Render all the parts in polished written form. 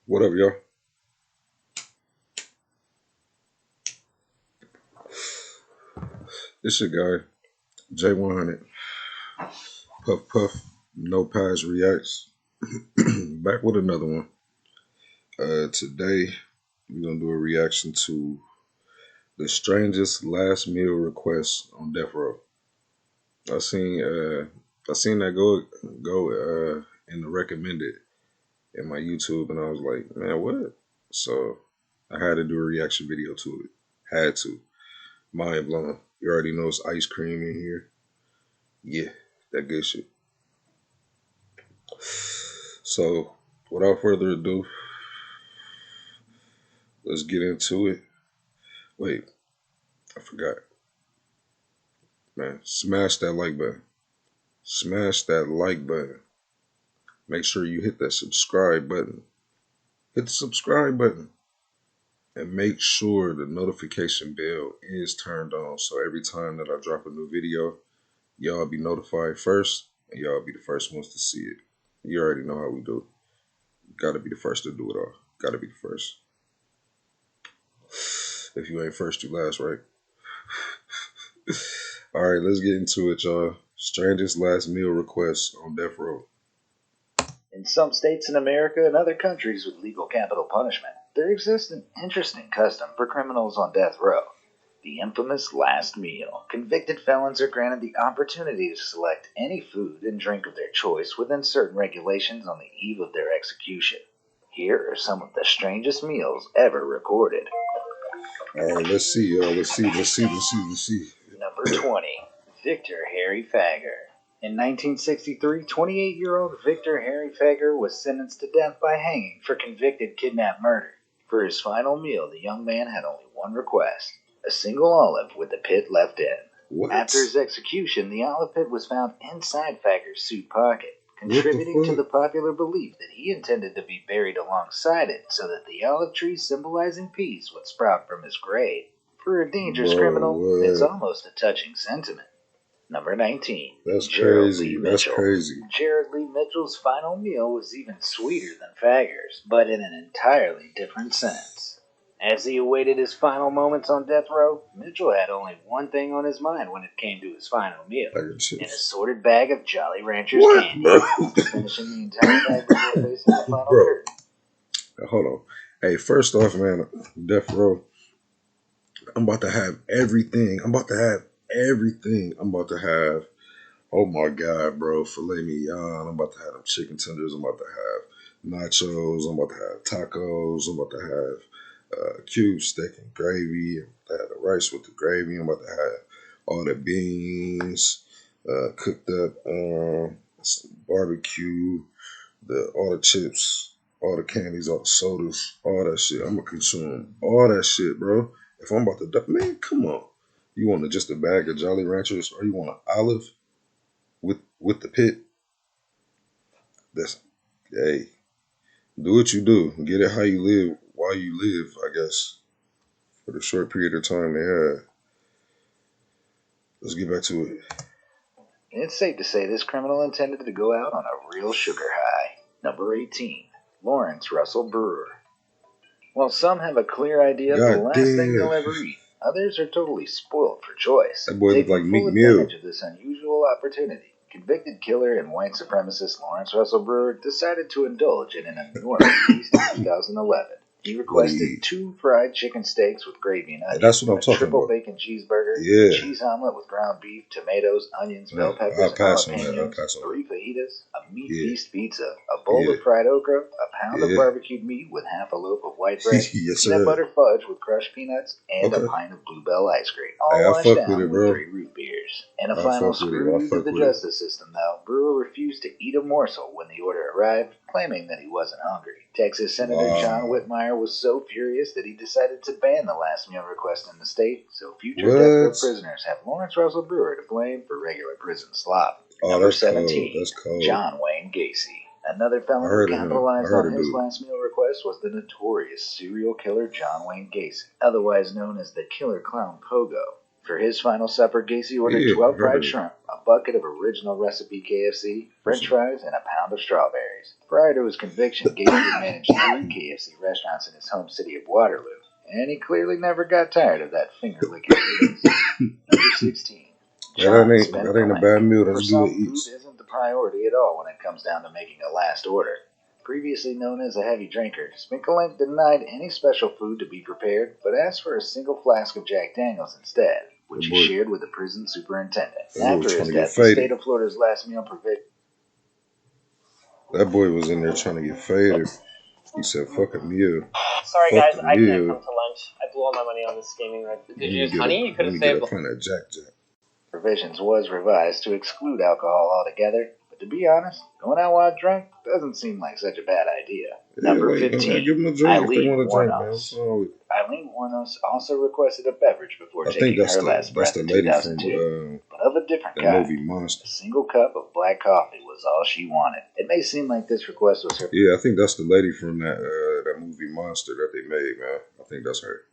What up, y'all? It's your guy, J100. Puff Puff, No Pies Reacts. Back with another one. Today, we're going to do a reaction to the strangest last meal request on death row. I seen I seen that go in the recommended in my YouTube, and I was like, man, what? So I had to do a reaction video to it. Had to. Mind blown. You already know it's ice cream in here. Yeah, that good shit. So, without further ado, let's get into it. Wait, I forgot. Man, smash that like button. Smash that like button. Make sure you hit that subscribe button. Hit the subscribe button. And make sure the notification bell is turned on. So every time that I drop a new video, y'all be notified first. And y'all be the first ones to see it. You already know how we do. Gotta be the first to do it all. Gotta be the first. If you ain't first, you last, right? All right, let's get into it, y'all. Strangest last meal request on death row. In some states in America and other countries with legal capital punishment, there exists an interesting custom for criminals on death row. The infamous last meal. Convicted felons are granted the opportunity to select any food and drink of their choice within certain regulations on the eve of their execution. Here are some of the strangest meals ever recorded. All right, let's see, y'all. Let's see. Number 20. Victor Harry Fager. In 1963, 28-year-old Victor Harry Fager was sentenced to death by hanging for convicted kidnap murder. For his final meal, the young man had only one request: a single olive with the pit left in. What? After his execution, the olive pit was found inside Fager's suit pocket, contributing to the popular belief that he intended to be buried alongside it so that the olive tree symbolizing peace would sprout from his grave. For a dangerous criminal, it's almost a touching sentiment. Number 19. That's Gerald crazy. Lee That's Mitchell. crazy. Jared Lee Mitchell's final meal was even sweeter than Fager's, but in an entirely different sense. As he awaited his final moments on death row, Mitchell had only one thing on his mind when it came to his final meal: an assorted bag of Jolly Ranchers candy, finishing the entire bag before facing the final curtain. Hold on. Hey, first off, man, death row. I'm about to have everything. I'm about to have. Oh my god, bro! Filet mignon. I'm about to have them chicken tenders. I'm about to have nachos. I'm about to have tacos. I'm about to have cube steak and gravy. I'm about to have the rice with the gravy. I'm about to have all the beans cooked up, barbecue, all the chips, all the candies, all the sodas, all that shit. I'm gonna consume all that shit, bro. If I'm about to die, man, come on. You want just a bag of Jolly Ranchers, or you want an olive with the pit? That's hey, do what you do. Get it how you live while you live, I guess. For the short period of time they had. Let's get back to it. It's safe to say this criminal intended to go out on a real sugar high. Number 18. Lawrence Russell Brewer. While some have a clear idea of the last thing they'll ever eat, others are totally spoiled for choice. That boy looked like Meek Mill. Taking full advantage of this unusual opportunity, convicted killer and white supremacist Lawrence Russell Brewer decided to indulge in an enormous feast in 2011. He requested 2 fried chicken steaks with gravy and onions, that's what I'm talking a triple about. bacon cheeseburger, Yeah. a cheese omelet with ground beef, tomatoes, onions, bell peppers, and jalapenos, 3 fajitas, a meat feast pizza, a bowl of fried okra, a pound of barbecued meat with half a loaf of white bread, peanut butter fudge with crushed peanuts, and a pint of Bluebell ice cream, all washed down with 3 root beers. In a final screw to the justice system, though, Brewer refused to eat a morsel when the order arrived, claiming that he wasn't hungry. Texas Senator John Whitmire was so furious that he decided to ban the last meal request in the state, so future death row prisoners have Lawrence Russell Brewer to blame for regular prison slop. Number 17, John Wayne Gacy. Another felon who capitalized on his last meal request was the notorious serial killer John Wayne Gacy, otherwise known as the Killer Clown Pogo. For his final supper, Gacy ordered 12 fried shrimp, a bucket of original recipe KFC, French fries, and a pound of strawberries. Prior to his conviction, Gacy had managed 3 KFC restaurants in his home city of Waterloo, and he clearly never got tired of that finger-licking business. Number 16. That ain't a bad meal. That's good eats. Food isn't the priority at all when it comes down to making a last order. Previously known as a heavy drinker, Spinkelink denied any special food to be prepared, but asked for a single flask of Jack Daniels instead, which he shared with the prison superintendent. After his death, the state of Florida's last meal provision. That boy was in there trying to get faded. He said, "Fuck a meal." Sorry guys, I can't come to lunch. I blew all my money on this gaming rig. Did you use honey? You could have saved. Jack. Provisions was revised to exclude alcohol altogether. But to be honest, going out while drunk doesn't seem like such a bad idea. Yeah, Number 15. Give them a drink if they want to drink, man. Eileen Warnos also requested a beverage before taking her last breath in 2002, but of a different kind. Movie Monster. A single cup of black coffee was all she wanted. It may seem like this request was her. Yeah, I think that's the lady from that movie Monster that they made, man. I think that's her.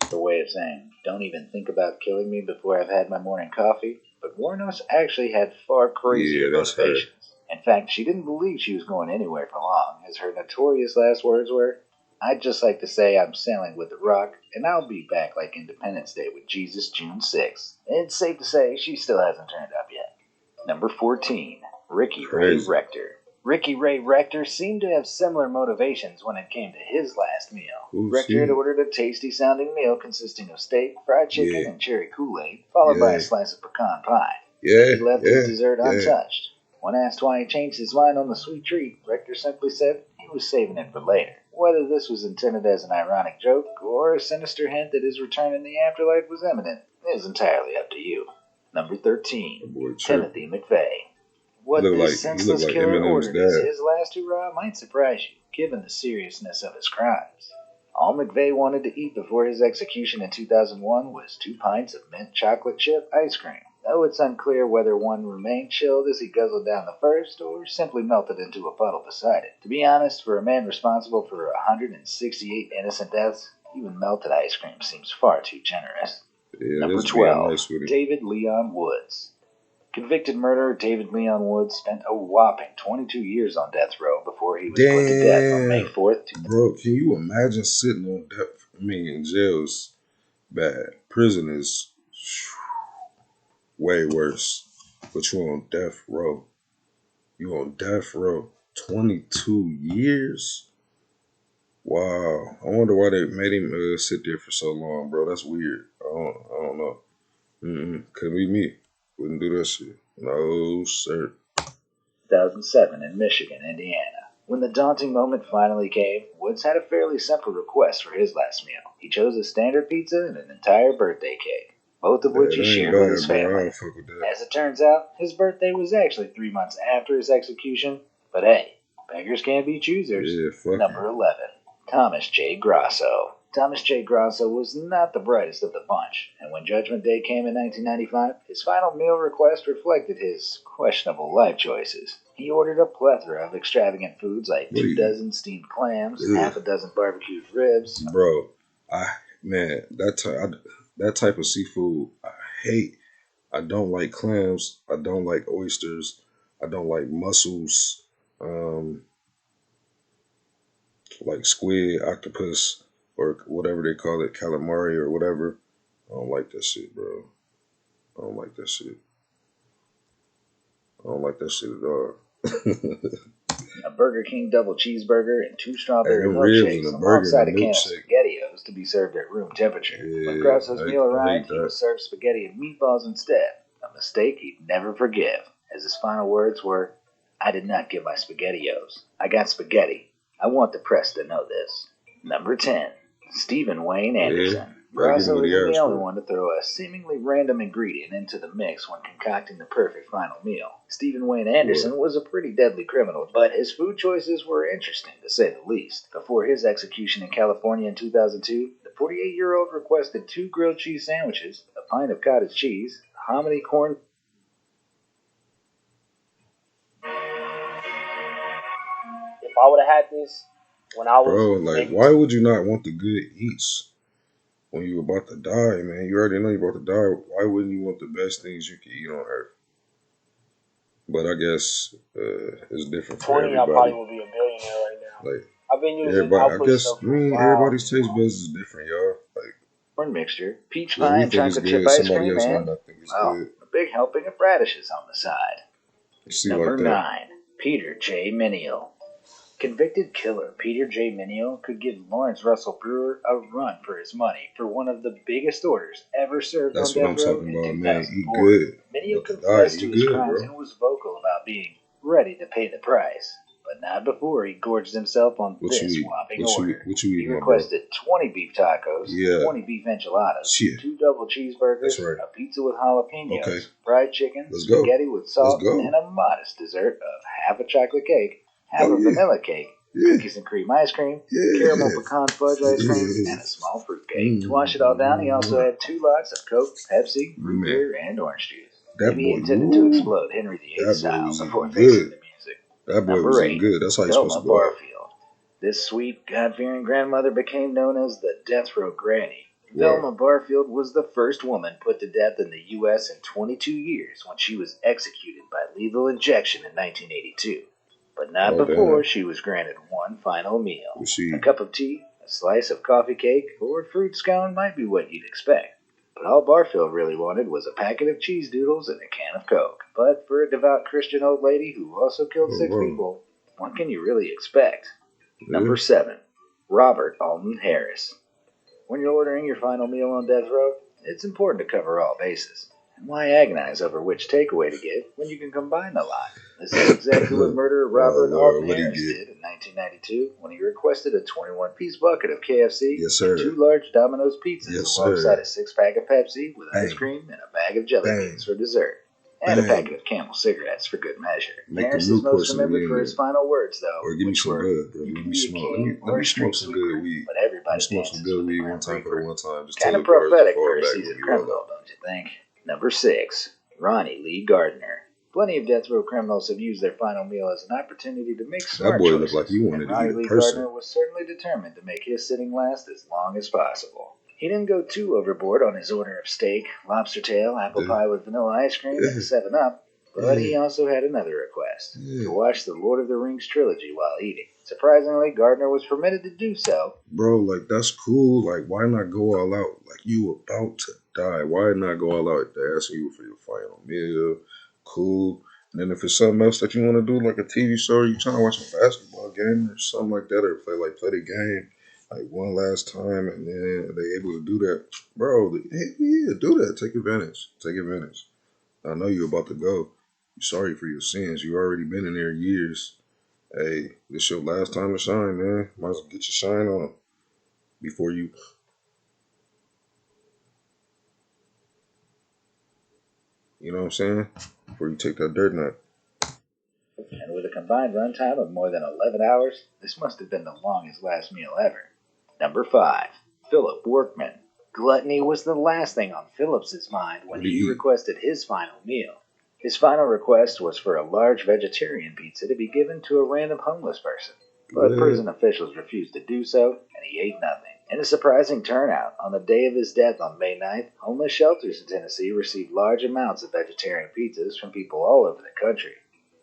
The way of saying, don't even think about killing me before I've had my morning coffee. But Warnos actually had far crazier motivations. In fact, she didn't believe she was going anywhere for long, as her notorious last words were, "I'd just like to say I'm sailing with the Rock, and I'll be back like Independence Day with Jesus June 6th. It's safe to say she still hasn't turned up yet. Number 14. Ricky Ray Rector. Ricky Ray Rector seemed to have similar motivations when it came to his last meal. Rector had ordered a tasty-sounding meal consisting of steak, fried chicken, and cherry Kool-Aid, followed by a slice of pecan pie. He left his dessert untouched. When asked why he changed his mind on the sweet treat, Rector simply said he was saving it for later. Whether this was intended as an ironic joke or a sinister hint that his return in the afterlife was imminent is entirely up to you. Number 13. Timothy McVeigh. What this senseless killer ordered as his last hurrah might surprise you, given the seriousness of his crimes. All McVeigh wanted to eat before his execution in 2001 was 2 pints of mint chocolate chip ice cream, though it's unclear whether one remained chilled as he guzzled down the first or simply melted into a puddle beside it. To be honest, for a man responsible for 168 innocent deaths, even melted ice cream seems far too generous. Yeah, Number 12. David Leon Woods. Convicted murderer David Leon Woods spent a whopping 22 years on death row before he was put to death on May 4th. Bro, can you imagine sitting on death? I mean, in jail's bad. Prison is way worse. But you're on death row. You're on death row. 22 years? Wow. I wonder why they made him sit there for so long, bro. That's weird. I don't know. Couldn't be me. Wouldn't do that shit. No, sir. 2007 in Michigan, Indiana. When the daunting moment finally came, Woods had a fairly simple request for his last meal. He chose a standard pizza and an entire birthday cake, both of which he shared with his family. As it turns out, his birthday was actually 3 months after his execution, but hey, beggars can't be choosers. Yeah, Number 11. Thomas J. Grasso. Thomas J. Grasso was not the brightest of the bunch, and when Judgment Day came in 1995, his final meal request reflected his questionable life choices. He ordered a plethora of extravagant foods like 2 dozen steamed clams, half a dozen barbecued ribs. Bro, that type of seafood I hate. I don't like clams. I don't like oysters. I don't like mussels. Like squid, octopus, or whatever they call it, calamari or whatever. I don't like that shit, bro. I don't like that shit. I don't like that shit at all. A Burger King double cheeseburger and 2 strawberry milkshakes alongside a can of SpaghettiOs to be served at room temperature. Yeah, when Grasso's meal arrived, he was served spaghetti and meatballs instead. A mistake he'd never forgive, as his final words were, "I did not get my SpaghettiOs. I got spaghetti. I want the press to know this." Number 10. Stephen Wayne Anderson. Grasso isn't the only one to throw a seemingly random ingredient into the mix when concocting the perfect final meal. Stephen Wayne Anderson was a pretty deadly criminal, but his food choices were interesting, to say the least. Before his execution in California in 2002, the 48-year-old requested 2 grilled cheese sandwiches, a pint of cottage cheese, hominy corn... If I would have had this when I was... Bro, like, why would you not want the good eats? when you about to die, man, you already know you're about to die. Why wouldn't you want the best things you can eat on earth? But I guess it's different for 20, I everybody. probably will be a billionaire right now. Like I've been using everybody, I output guess. stuff I for a mean, while. everybody's taste buds is different, y'all. Like corn mixture, peach what pie, we and think is chocolate good, chip ice somebody cream, else might and, not think it's well, good. a big helping of radishes on the side. See, Number like that. 9, Peter J. Miniel. Convicted killer Peter J. Miniel could give Lawrence Russell Brewer a run for his money for one of the biggest orders ever served That's on what I'm death row talking in about, man. 2004. Eat good. Miniel But confessed to eat his good, crimes bro. and was vocal about being ready to pay the price. But not before he gorged himself on this whopping order. He requested 20 beef tacos, 20 beef enchiladas, 2 double cheeseburgers, a pizza with jalapenos, fried chicken, spaghetti with salt, and a modest dessert of half a chocolate cake, half a vanilla cake, cookies and cream ice cream, caramel pecan fudge ice cream, and a small fruit cake. To wash it all down, he also had 2 lots of Coke, Pepsi, root beer, and orange juice. Maybe he intended to explode Henry VIII style before facing the music. That boy was eating good. That's how you're supposed to go. Barfield. This sweet, God-fearing grandmother became known as the Death Row Granny. Velma Barfield was the first woman put to death in the U.S. in 22 years when she was executed by lethal injection in 1982. But not before she was granted one final meal. A cup of tea, a slice of coffee cake, or fruit scone might be what you'd expect. But all Barfield really wanted was a packet of cheese doodles and a can of Coke. But for a devout Christian old lady who also killed 6 people, what can you really expect? Number 7. Robert Alton Harris. When you're ordering your final meal on death row, it's important to cover all bases. And why agonize over which takeaway to get when you can combine the lot? This is exactly what murderer Robert Alton Harris did in 1992 when he requested a 21-piece bucket of KFC and 2 large Domino's pizzas alongside a 6-pack of Pepsi with ice cream and a bag of jelly beans for dessert. And a packet of Camel cigarettes for good measure. Harris is most remembered for his final words, though, which were, "You can be a king or a street sweeper, but everybody dances with the Grim Reaper." Kind of prophetic for a seasoned criminal, don't you think? Number 6. Ronnie Lee Gardner. Plenty of death row criminals have used their final meal as an opportunity to make smart choices. Looked like he wanted and Ronnie Lee Gardner was certainly determined to make his sitting last as long as possible. He didn't go too overboard on his order of steak, lobster tail, apple pie with vanilla ice cream, and a 7-Up, but he also had another request, to watch the Lord of the Rings trilogy while eating. Surprisingly, Gardner was permitted to do so. Bro, like, that's cool. Like, why not go all out? Like, you about to die. Why not go all out? They're asking you for your final meal. Cool. And then if it's something else that you want to do, like a TV show, or you trying to watch a basketball game or something like that, or play the game like one last time, and then they able to do that, bro. Yeah, do that. Take advantage. Take advantage. I know you're about to go. You're sorry for your sins. You already been in there years. Hey, this your last time to shine, man. Might as well get your shine on before you. You know what I'm saying? Before you take that dirt nut. And with a combined runtime of more than 11 hours, this must have been the longest last meal ever. Number 5. Philip Workman. Gluttony was the last thing on Phillips's mind when he requested his final meal. His final request was for a large vegetarian pizza to be given to a random homeless person. But prison officials refused to do so, and he ate nothing. In a surprising turnout, on the day of his death on May 9th, homeless shelters in Tennessee received large amounts of vegetarian pizzas from people all over the country.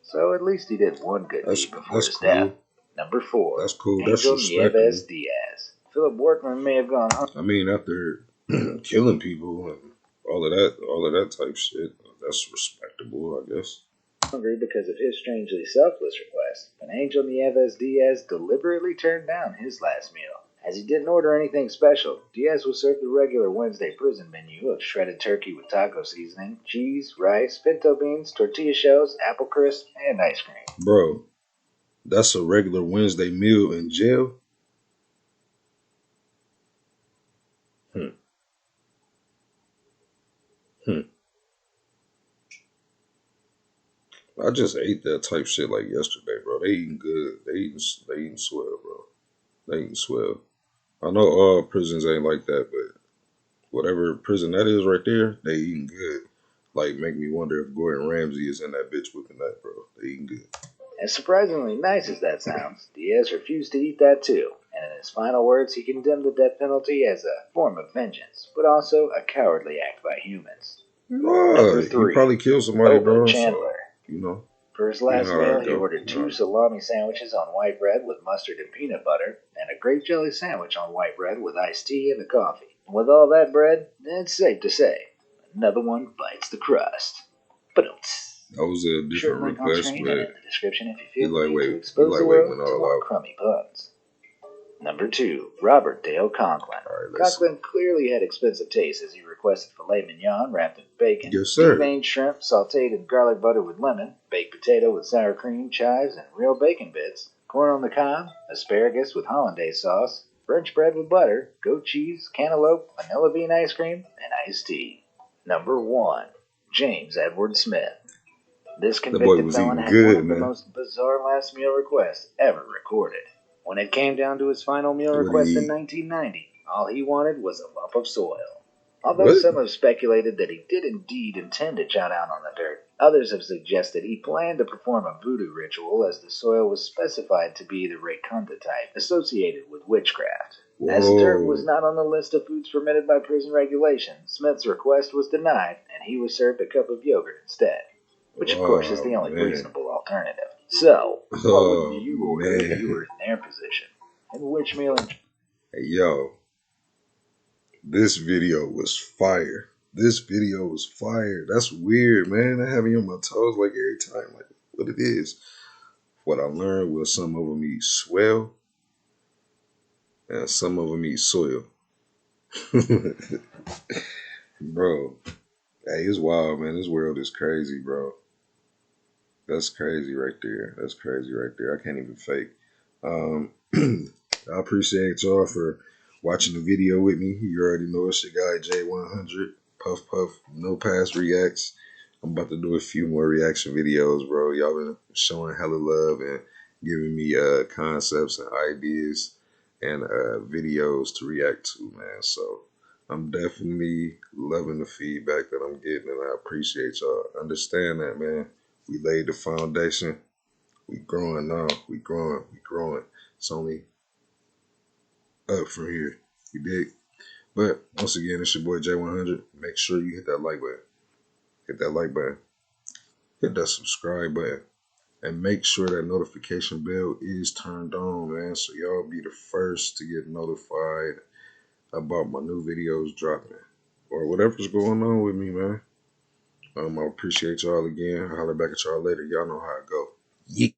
So at least he did one good deed before his death. Number 4. That's cool. Angel Nieves Diaz. Philip Workman may have gone home. I mean, after killing people and all of that type shit, that's respectable, I guess. Hungry because of his strangely selfless request, but Angel Nieves Diaz deliberately turned down his last meal. As he didn't order anything special, Diaz was served the regular Wednesday prison menu of shredded turkey with taco seasoning, cheese, rice, pinto beans, tortilla shells, apple crisp, and ice cream. Bro, that's a regular Wednesday meal in jail? I just ate that type shit like yesterday, bro. They eating good. They eating swell, bro. They eating swell. I know all prisons ain't like that, but whatever prison that is right there, they eating good. Like, make me wonder if Gordon Ramsay is in that bitch whipping that, bro. They eating good. As surprisingly nice as that sounds, Diaz refused to eat that too, and in his final words, he condemned the death penalty as a form of vengeance, but also a cowardly act by humans. Number 3. He probably killed somebody, bro. Chandler. So, you know. For his last meal, he ordered 2 salami sandwiches on white bread with mustard and peanut butter, and a grape jelly sandwich on white bread with iced tea and a coffee. With all that bread, it's safe to say, another one bites the crust. But that was a different request, but in the description if you feel like to expose the world to more crummy puns. Number 2, Robert Dale Conklin. Conklin clearly had expensive taste as he requested filet mignon wrapped in bacon, deveined shrimp sautéed in garlic butter with lemon, baked potato with sour cream, chives, and real bacon bits, corn on the cob, asparagus with hollandaise sauce, French bread with butter, goat cheese, cantaloupe, vanilla bean ice cream, and iced tea. Number 1, James Edward Smith. This convicted felon had one of the most bizarre last meal requests ever recorded. When it came down to his final meal request in 1990, all he wanted was a lump of soil. Although some have speculated that he did indeed intend to chow down on the dirt, others have suggested he planned to perform a voodoo ritual as the soil was specified to be the Rayconda type associated with witchcraft. Whoa. As dirt was not on the list of foods permitted by prison regulations, Smith's request was denied and he was served a cup of yogurt instead, which of course is the only reasonable alternative. So, what would you order if you were in their position? And which meal? Hey, yo, this video was fire. This video was fire. That's weird, man. I have me on my toes like every time, like what it is. What I learned was some of them eat swell and some of them eat soil. Bro, hey, it's wild, man. This world is crazy, bro. That's crazy right there. That's crazy right there. I can't even fake. I appreciate y'all for watching the video with me. You already know it's your guy J100. Puff Puff, no pass reacts. I'm about to do a few more reaction videos, bro. Y'all been showing hella love and giving me concepts and ideas and videos to react to, man. So I'm definitely loving the feedback that I'm getting, and I appreciate y'all. Understand that, man. We laid the foundation. We growing now. We growing. We growing. It's only up from here. You dig? But once again, it's your boy J100. Make sure you hit that like button. Hit that like button. Hit that subscribe button. And make sure that notification bell is turned on, man. So y'all be the first to get notified about my new videos dropping. Or whatever's going on with me, man. I appreciate y'all again. I'll holler back at y'all later. Y'all know how it go. Yeah.